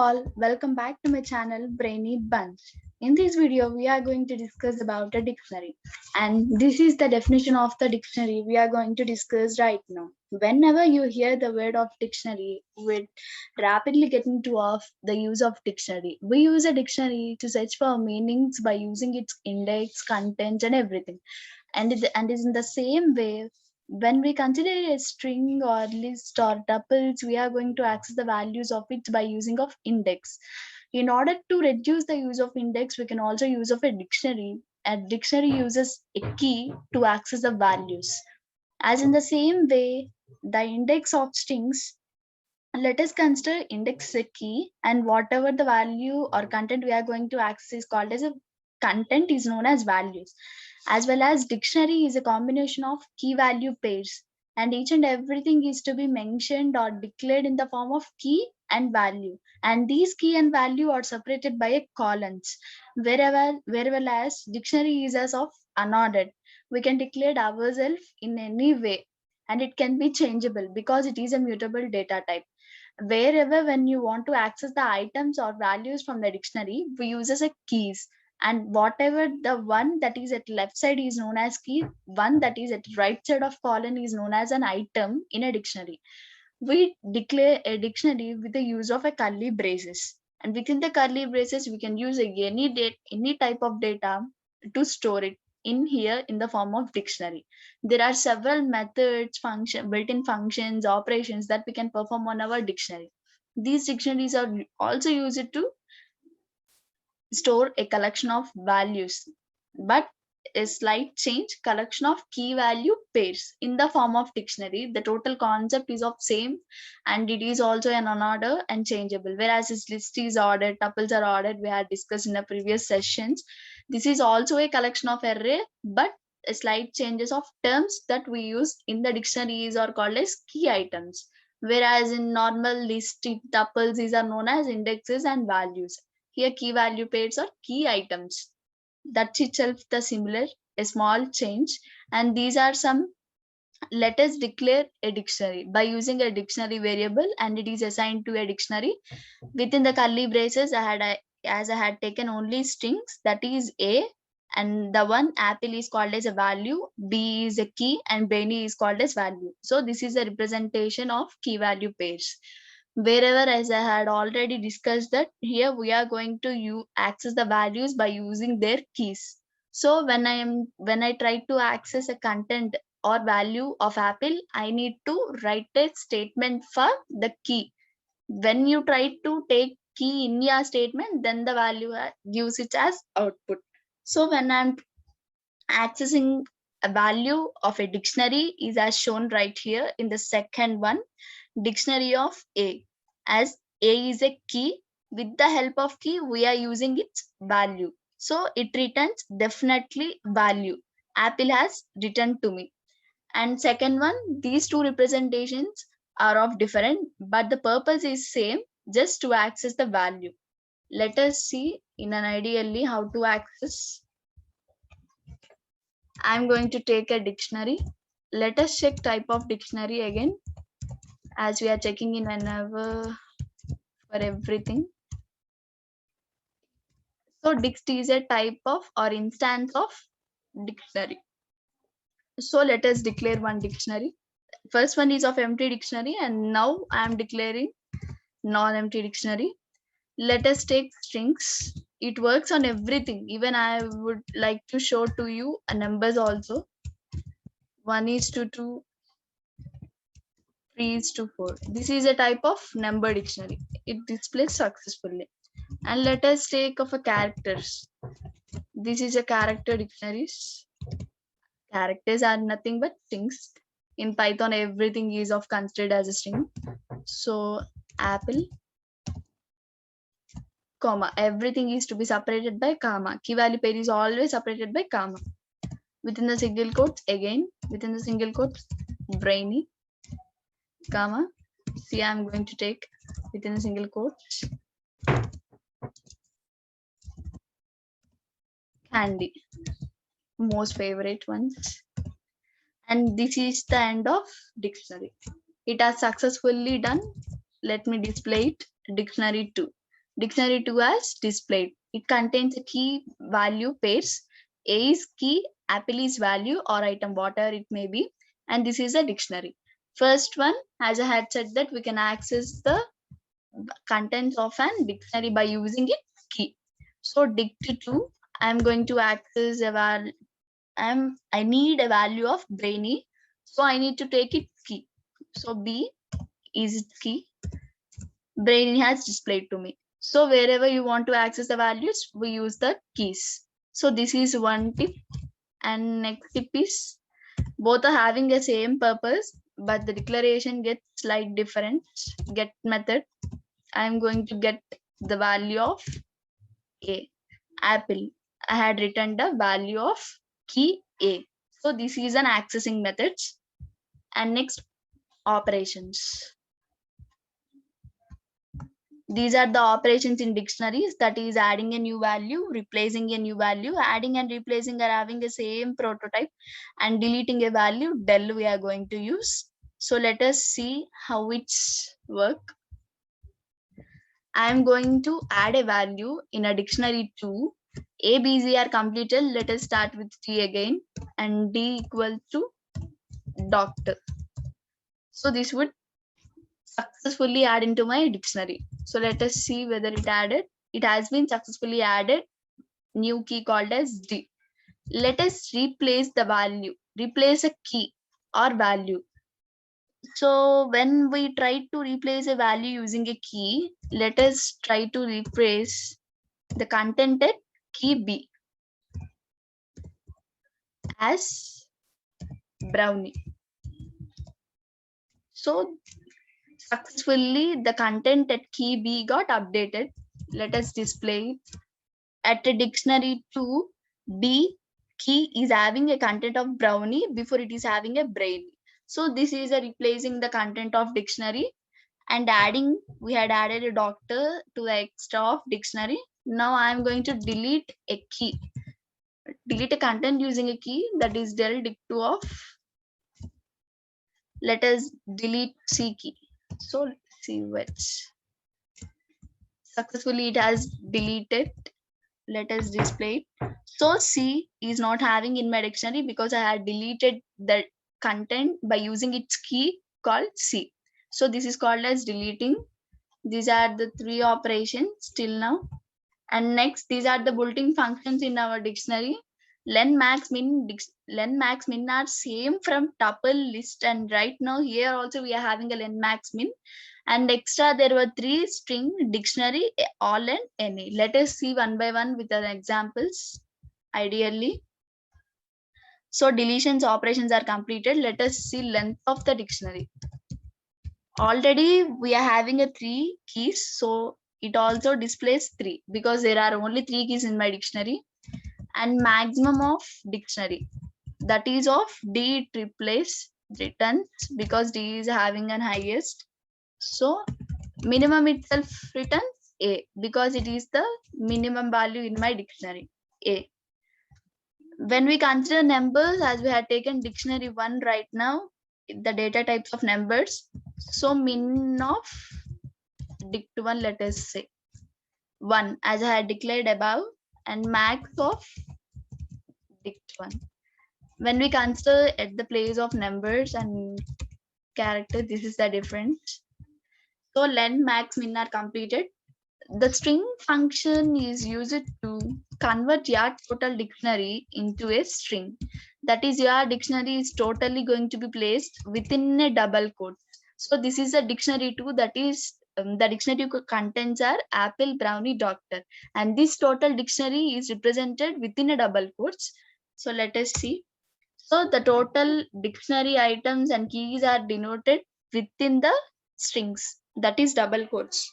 all, welcome back to my channel Brainy Bunch. In this video, we are going to discuss about a dictionary, and this is the definition of the dictionary we are going to discuss right now. Whenever you hear the word of dictionary, we rapidly get into of the use of dictionary. We use a dictionary to search for meanings by using its index, content, and everything. And is in the same way when we consider a string or list or tuples, we are going to access the values of it by using of index. In order to reduce the use of index, we can also use of a dictionary. A dictionary uses a key to access the values. As in the same way, the index of strings, let us consider index a key, and whatever the value or content we are going to access is called as a content is known as values. As well as dictionary is a combination of key value pairs, and each and everything is to be mentioned or declared in the form of key and value, and these key and value are separated by a columns. Whereas dictionary is as of unordered, we can declare ourselves in any way, and it can be changeable because it is a mutable data type. Wherever when you want to access the items or values from the dictionary, we use as a keys, and whatever the one that is at left side is known as key, one that is at right side of column is known as an item in a dictionary. We declare a dictionary with the use of a curly braces, and within the curly braces we can use any date, any type of data to store it in here in the form of dictionary. There are several methods, function, built-in functions, operations that we can perform on our dictionary. These dictionaries are also used to store a collection of values, but a slight change, collection of key value pairs in the form of dictionary. The total concept is of same, and it is also an unordered and changeable, whereas its list is ordered, tuples are ordered, we had discussed in the previous sessions. This is also a collection of array, but a slight changes of terms that we use in the dictionaries are called as key items, whereas in normal list tuples, these are known as indexes and values. Here key value pairs are key items. That's itself the similar, a small change. And these are some. Let us declare a dictionary by using a dictionary variable, and it is assigned to a dictionary. Within the curly braces, as I had taken only strings, that is A, and the one apple is called as a value, B is a key, and brainy is called as value. So this is a representation of key value pairs. Wherever, as I had already discussed, that here we are going to access the values by using their keys. So when I try to access a content or value of apple, I need to write a statement for the key. When you try to take key in your statement, then the value gives it as output. So when I'm accessing a value of a dictionary is as shown right here in the second one, dictionary of A. As A is a key, with the help of key we are using its value, so it returns definitely value. Apple has returned to me. And second one, these two representations are of different, but the purpose is same, just to access the value. Let us see in an ideally how to access. I'm going to take a dictionary. Let us check type of dictionary again, as we are checking in whenever for everything. So dict is a type of or instance of dictionary. So let us declare one dictionary. First one is of empty dictionary, and now I am declaring non-empty dictionary. Let us take strings. It works on everything. Even I would like to show to you numbers also. 1:2, 3:4. This is a type of number dictionary. It displays successfully. And let us take of a characters. This is a character dictionaries. Characters are nothing but strings. In Python, everything is of considered as a string. So apple, comma, everything is to be separated by comma. Key value pair is always separated by comma. Within the single quotes, again, within the single quotes, brainy, comma. See, I'm going to take within the single quotes, candy, most favorite ones. And this is the end of dictionary. It has successfully done. Let me display it. Dictionary 2. Dictionary 2 as displayed. It contains a key value pairs. A is key, apple is value or item, whatever it may be. And this is a dictionary. First one, as I had said, that we can access the contents of an dictionary by using its key. So dict 2, I'm going to access I need a value of brainy. So I need to take its key. So B is its key. Brainy has displayed to me. So wherever you want to access the values, we use the keys. So this is one tip. And next tip is, both are having the same purpose, but the declaration gets slight different. Get method, I'm going to get the value of A, apple. I had written the value of key A. So this is an accessing methods. And next, operations. These are the operations in dictionaries, that is adding a new value, replacing a new value. Adding and replacing are having the same prototype, and deleting a value, del, we are going to use. So let us see how it's work. I am going to add a value in a dictionary 2. A, B, C are completed. Let us start with T again, and D equal to doctor. So this would successfully add into my dictionary. So let us see whether it added. It has been successfully added. New key called as D. Let us replace the value. Replace a key or value. So when we try to replace a value using a key, let us try to replace the content at key B as brownie. So successfully the content at key B got updated. Let us display it. At a dictionary 2, B key is having a content of brownie before it is having a brain. So this is a replacing the content of dictionary and adding, we had added a doctor to the extra of dictionary. Now I am going to delete a key. Delete a content using a key, that is del dict2 of, let us delete C key. So see which successfully it has deleted. Let us display it. So C is not having in my dictionary because I had deleted the content by using its key called C. So this is called as deleting. These are the three operations till now. And next, these are the bulletin functions in our dictionary. Len, max, min, len, max, min are same from tuple, list, and right now here also we are having a len, max, min. And extra there were 3 string dictionary, all and any. Let us see one by one with the examples ideally. So deletions operations are completed. Let us see length of the dictionary. Already we are having a 3 keys, so it also displays 3 because there are only 3 keys in my dictionary. And maximum of dictionary, that is of D, it returns because D is having an highest. So minimum itself returns A because it is the minimum value in my dictionary, A. When we consider numbers, as we had taken dictionary 1 right now, the data types of numbers. So min of dict 1, let us say 1, as I had declared above, and max of dict 1. When we consider at the place of numbers and character, this is the difference. So len, max, min are completed. The string function is used to convert your total dictionary into a string. That is, your dictionary is totally going to be placed within a double quote. So this is a dictionary 2, that is the dictionary contents are apple, brownie, doctor, and this total dictionary is represented within a double quotes. So let us see. So the total dictionary items and keys are denoted within the strings, that is double quotes.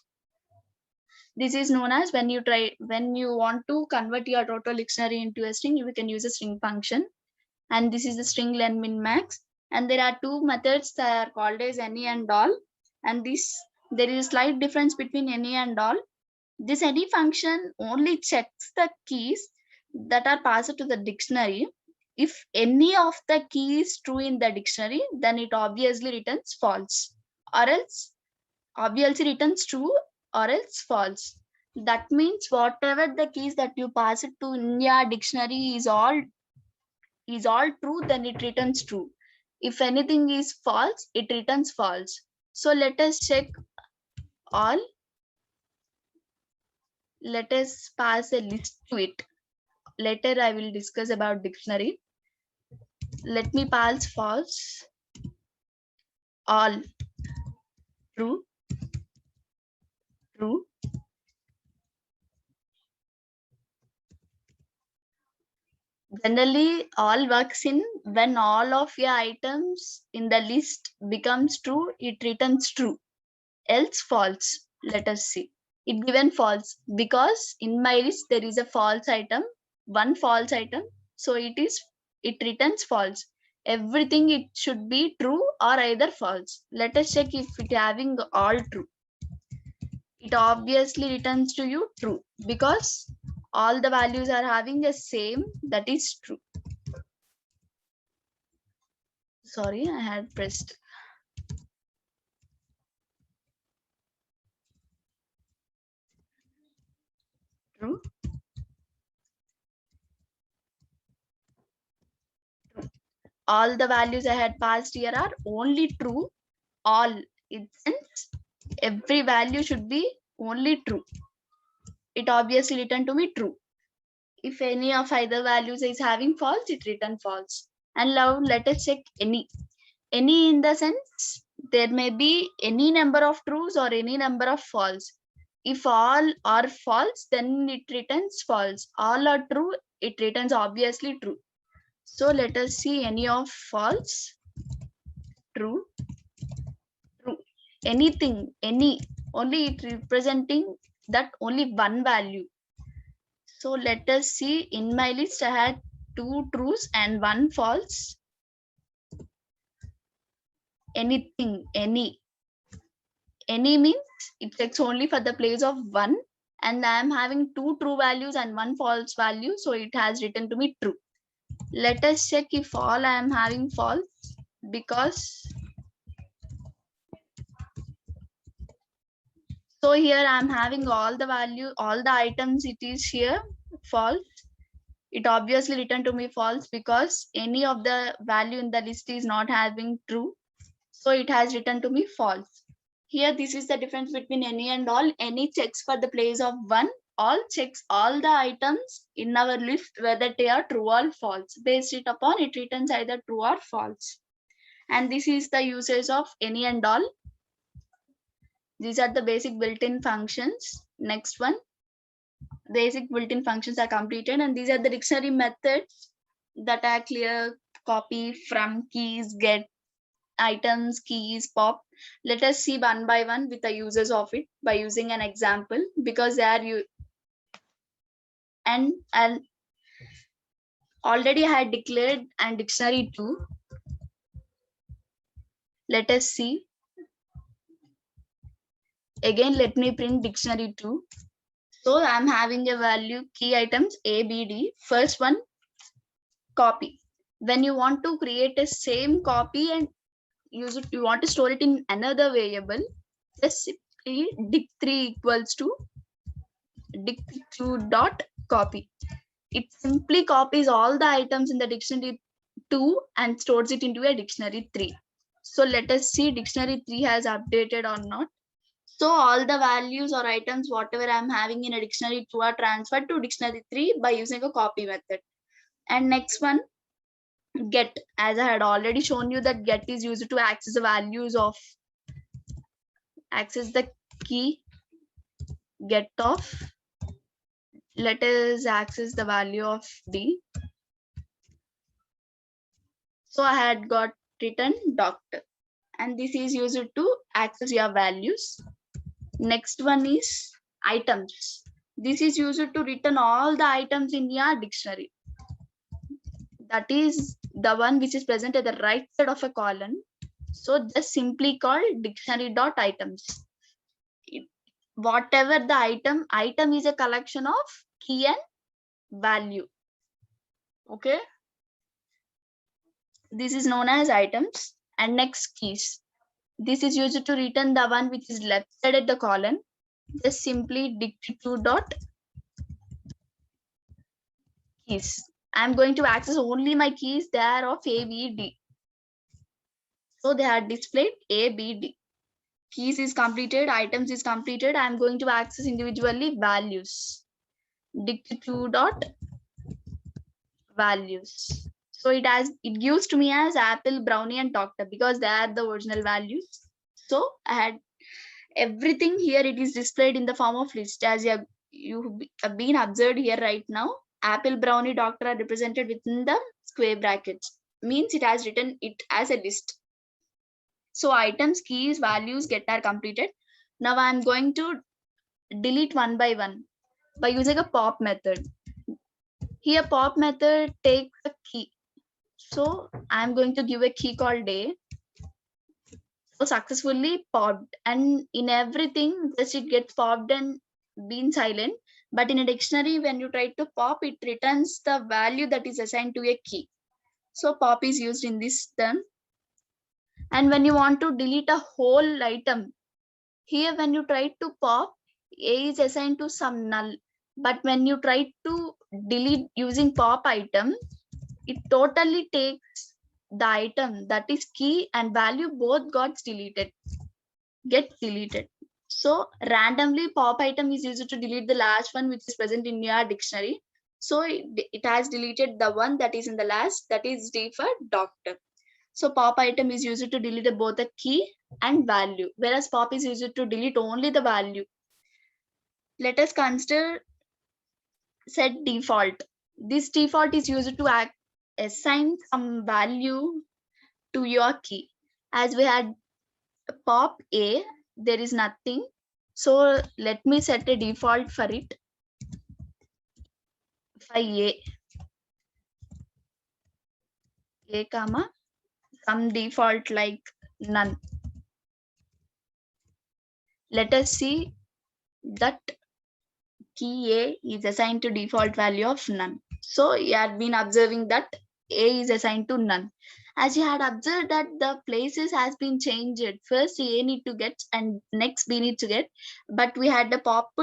This is known as when you want to convert your total dictionary into a string, you can use a string function. And this is the string len, min, max. And there are 2 methods that are called as any and all. And there is a slight difference between any and all. This any function only checks the keys that are passed to the dictionary. If any of the key is true in the dictionary, then it obviously returns false, or else obviously returns true or else false. That means whatever the keys that you pass it to in your dictionary is all true, then it returns true. If anything is false, it returns false. So let us check all. Let us pass a list to it. Later I will discuss about dictionary. Let me pass false, all, true, true. Generally, all works in when all of your items in the list becomes true, it returns true. Else false. Let us see. It given false because in my list there is a false item, one false item. So it returns false. Everything it should be true or either false. Let us check if it having all true. It obviously returns to you true because all the values are having the same, that is true. Sorry, I had pressed. True. All the values I had passed here are only true. All, it means every value should be only true. It obviously returned to me true. If any of either values is having false, it return false. And now let us check any. Any in the sense there may be any number of trues or any number of false. If all are false, then it returns false. All are true, it returns obviously true. So let us see any of false, true, true. Anything, any, only it representing that only one value. So let us see, in my list I had 2 trues and 1 false. Anything, any means it checks only for the place of 1, and I am having 2 true values and 1 false value, so it has written to me true. Let us check if all I am having false, because so here I am having all the value, all the items, it is here false. It obviously returned to me false because any of the value in the list is not having true, so it has written to me false. Here this is the difference between any and all. Any checks for the place of 1, all checks all the items in our list whether they are true or false. Based it upon, it returns either true or false. And this is the usage of any and all. These are the basic built-in functions. Next one, basic built-in functions are completed, and these are the dictionary methods that are clear, copy, from, keys, get, items, keys, pop. Let us see one by one with the uses of it by using an example, because they are you and already I had declared and dictionary 2. Let us see. Again, let me print dictionary 2. So I'm having a value key items A, B, D. First one, copy. When you want to create a same copy and use it, you want to store it in another variable, just simply dict3 equals to dict2 dot copy. It simply copies all the items in the dictionary 2 and stores it into a dictionary 3. So let us see dictionary 3 has updated or not. So all the values or items whatever I'm having in a dictionary 2 are transferred to dictionary 3 by using a copy method. And next one, get. As I had already shown you that get is used to access the values of, access the key get of. Let us access the value of D. So I had got written doctor, and this is used to access your values. Next one is items. This is used to return all the items in your dictionary. That is the one which is present at the right side of a column. So just simply call dictionary dot items. Whatever the item is a collection of key and value. Okay. This is known as items. And next, keys. This is used to return the one which is left side at the column. just simply dict2 dot keys. I'm going to access only my keys there of A, B, D. So they are displayed A, B, D. Keys is completed, items is completed. I'm going to access individually values. Dict2 dot values. So it gives to me as apple, brownie, and doctor because they are the original values. So I had everything here. It is displayed in the form of list as you have been observed here right now. Apple, brownie, doctor are represented within the square brackets. Means it has written it as a list. So items, keys, values, get are completed. Now I'm going to delete one by one by using a pop method. Here pop method takes a key. So I'm going to give a key called A. So successfully popped, and in everything just it gets popped and been silent. But in a dictionary, when you try to pop, it returns the value that is assigned to a key. So pop is used in this term. And when you want to delete a whole item, here when you try to pop, A is assigned to some null. But when you try to delete using pop item, it totally takes the item that is key and value both gets deleted. So randomly pop item is used to delete the last one which is present in your dictionary. So it has deleted the one that is in the last, that is D for doctor. So pop item is used to delete both the key and value, whereas pop is used to delete only the value. Let us consider set default. This default is used to assign some value to your key. As we had pop A, there is nothing. So let me set a default for it. For A comma, some default like none. Let us see that key A is assigned to default value of none. So you had been observing that A is assigned to none. As you had observed that the places has been changed. First A need to get and next B need to get, but we had the popped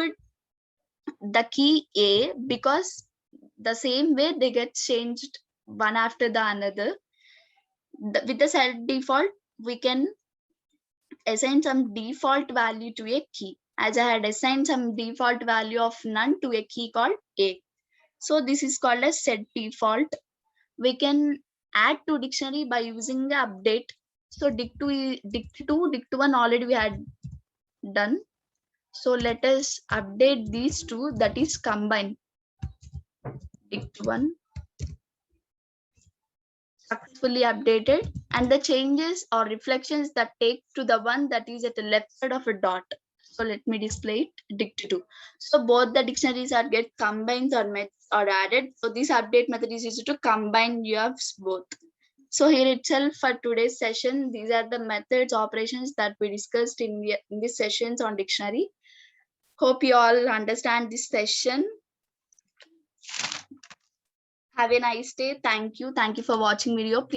the key A because the same way they get changed one after the another. With the set default, we can assign some default value to a key. As I had assigned some default value of none to a key called A. So this is called as set default. We can add to dictionary by using the update. So dict2 already we had done. So let us update these two, that is combine. Dict1 successfully updated, and the changes or reflections that take to the one that is at the left side of a dot. So let me display it dict2. So both the dictionaries are get combined or added. So this update method is used to combine your both. So here itself for today's session, these are the methods, operations that we discussed in this sessions on dictionary. Hope you all understand this session. Have a nice day. Thank you. Thank you for watching video.